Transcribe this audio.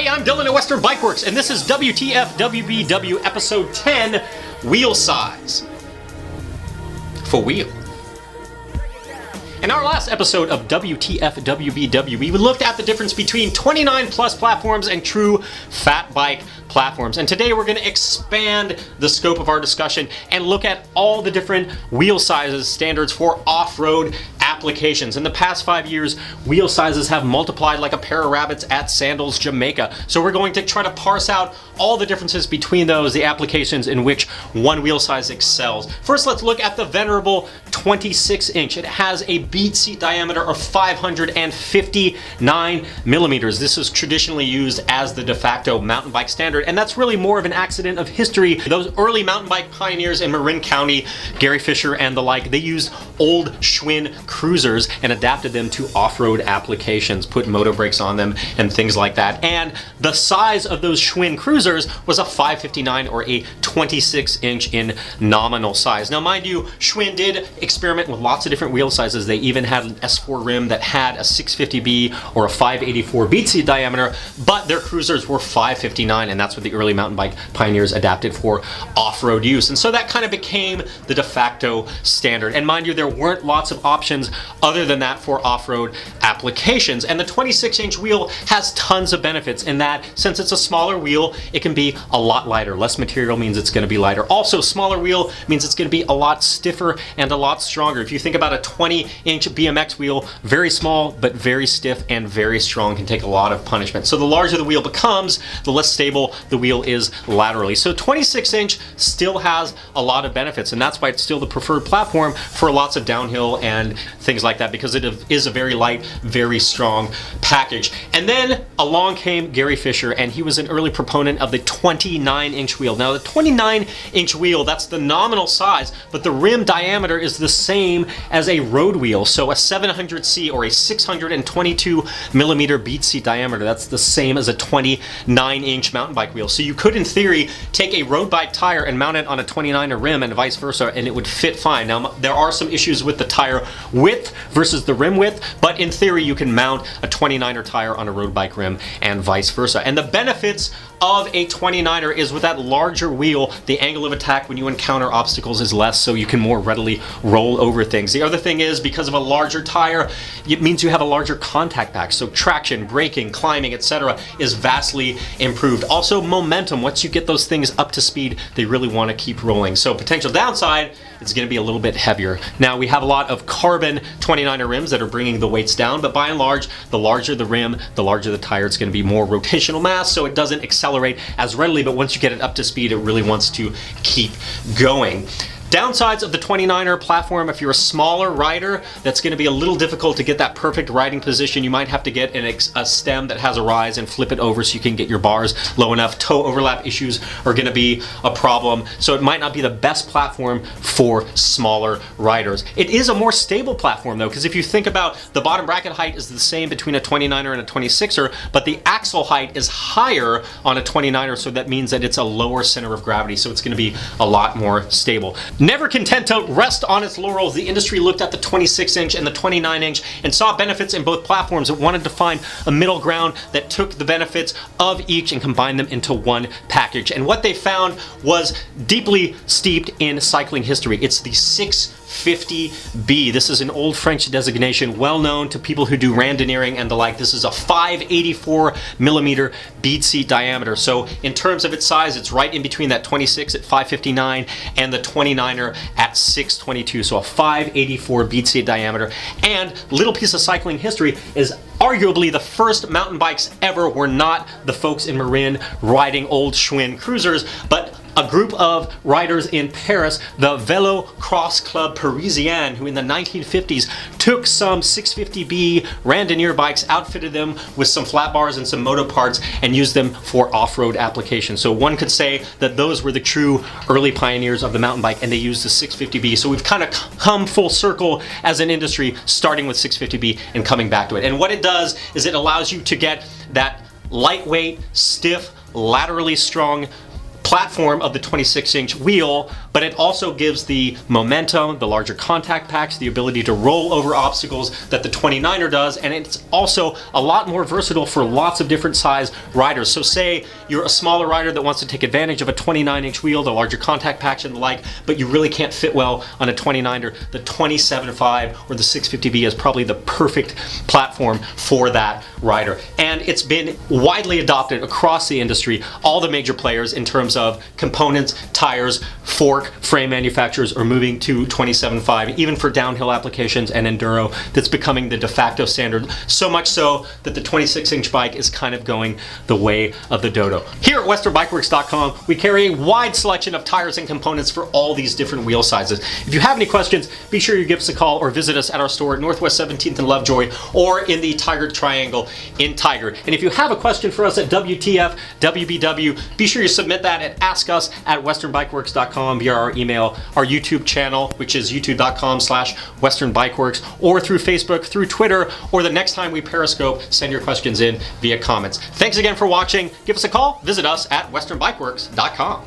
Hey, I'm Dylan at Western Bike Works, and this is WTF WBW episode 10, Wheel Size for Wheel. In our last episode of WTF WBW, we looked at the difference between 29 plus platforms and true fat bike platforms. And today we're going to expand the scope of our discussion and look at all the different wheel sizes standards for off-road applications. In the past 5 years, wheel sizes have multiplied like a pair of rabbits at Sandals, Jamaica. So we're going to try to parse out all the differences between those, the applications in which one wheel size excels. First, let's look at the venerable 26 inch. It has a bead seat diameter of 559 millimeters. This is traditionally used as the de facto mountain bike standard, and that's really more of an accident of history. Those early mountain bike pioneers in Marin County, Gary Fisher and the like, they used old Schwinn cruisers and adapted them to off-road applications, put moto brakes on them and things like that. And the size of those Schwinn cruisers was a 559 or a 26 inch in nominal size. Now, mind you, Schwinn did experiment with lots of different wheel sizes. They even had an S4 rim that had a 650B or a 584 bead seat diameter, but their cruisers were 559, and that's what the early mountain bike pioneers adapted for off-road use. And so that kind of became the de facto standard. And mind you, there weren't lots of options other than that for off-road applications. And the 26 inch wheel has tons of benefits in that since it's a smaller wheel, it can be a lot lighter. Less material means it's going to be lighter. Also, smaller wheel means it's going to be a lot stiffer and a lot stronger. If you think about a 20 inch BMX wheel, very small but very stiff and very strong, can take a lot of punishment. So the larger the wheel becomes, the less stable the wheel is laterally. So 26 inch still has a lot of benefits, and that's why it's still the preferred platform for lots of downhill and things like that, because it is a very light, very strong package. And then along came Gary Fisher, and he was an early proponent of the 29 inch wheel. Now the 29 inch wheel, that's the nominal size, but the rim diameter is the same as a road wheel. So a 700C or a 622 millimeter bead seat diameter, that's the same as a 29 inch mountain bike wheel. So you could, in theory, take a road bike tire and mount it on a 29er rim and vice versa, and it would fit fine. Now, there are some issues with the tire width versus the rim width, but in theory, you can mount a 29er tire on a road bike rim and vice versa. And the benefits of a 29er is with that larger wheel, the angle of attack when you encounter obstacles is less, so you can more readily roll over things. The other thing is, because of a larger tire, it means you have a larger contact pack, so traction, braking, climbing, etc. is vastly improved. Also, momentum, once you get those things up to speed, they really want to keep rolling. So potential downside, it's going to be a little bit heavier. Now, we have a lot of carbon 29er rims that are bringing the weights down, but by and large, the larger the rim, the larger the tire, it's going to be more rotational mass, so it doesn't accelerate as readily, but once you get it up to speed, it really wants to keep going. Downsides of the 29er platform: if you're a smaller rider, that's going to be a little difficult to get that perfect riding position. You might have to get a stem that has a rise and flip it over so you can get your bars low enough. Toe overlap issues are going to be a problem, so it might not be the best platform for smaller riders. It is a more stable platform though, because if you think about the bottom bracket height is the same between a 29er and a 26er, but the axle height is higher on a 29er, so that means that it's a lower center of gravity, so it's going to be a lot more stable. Never content to rest on its laurels, the industry looked at the 26 inch and the 29 inch and saw benefits in both platforms. It wanted to find a middle ground that took the benefits of each and combined them into one package. And what they found was deeply steeped in cycling history. It's the 650B. This is an old French designation, well known to people who do randonneuring and the like. This is a 584 millimeter bead seat diameter. So in terms of its size, it's right in between that 26 at 559 and the 29er at 622. So a 584 bead seat diameter. And little piece of cycling history is arguably the first mountain bikes ever were not the folks in Marin riding old Schwinn cruisers, but a group of riders in Paris, the Vélo Cross Club Parisien, who in the 1950s took some 650B randonneur bikes, outfitted them with some flat bars and some moto parts, and used them for off-road applications. So one could say that those were the true early pioneers of the mountain bike, and they used the 650B. So we've kind of come full circle as an industry, starting with 650B and coming back to it. And what it does is it allows you to get that lightweight, stiff, laterally strong platform of the 26-inch wheel, but it also gives the momentum, the larger contact packs, the ability to roll over obstacles that the 29er does, and it's also a lot more versatile for lots of different size riders. So say you're a smaller rider that wants to take advantage of a 29-inch wheel, the larger contact packs and the like, but you really can't fit well on a 29er, the 27.5 or the 650B is probably the perfect platform for that rider. And it's been widely adopted across the industry. All the major players in terms of components, tires, fork, frame manufacturers are moving to 27.5, even for downhill applications and enduro. That's becoming the de facto standard, so much so that the 26-inch bike is kind of going the way of the Dodo. Here at westernbikeworks.com, we carry a wide selection of tires and components for all these different wheel sizes. If you have any questions, be sure you give us a call or visit us at our store at Northwest 17th and Lovejoy, or in the Tiger Triangle in Tiger. And if you have a question for us at WTF, WBW, be sure you submit that at askus@westernbikeworks.com via our email, our YouTube channel, which is youtube.com/westernbikeworks, or through Facebook, through Twitter, or the next time we Periscope, send your questions in via comments. Thanks again for watching. Give us a call. Visit us at westernbikeworks.com.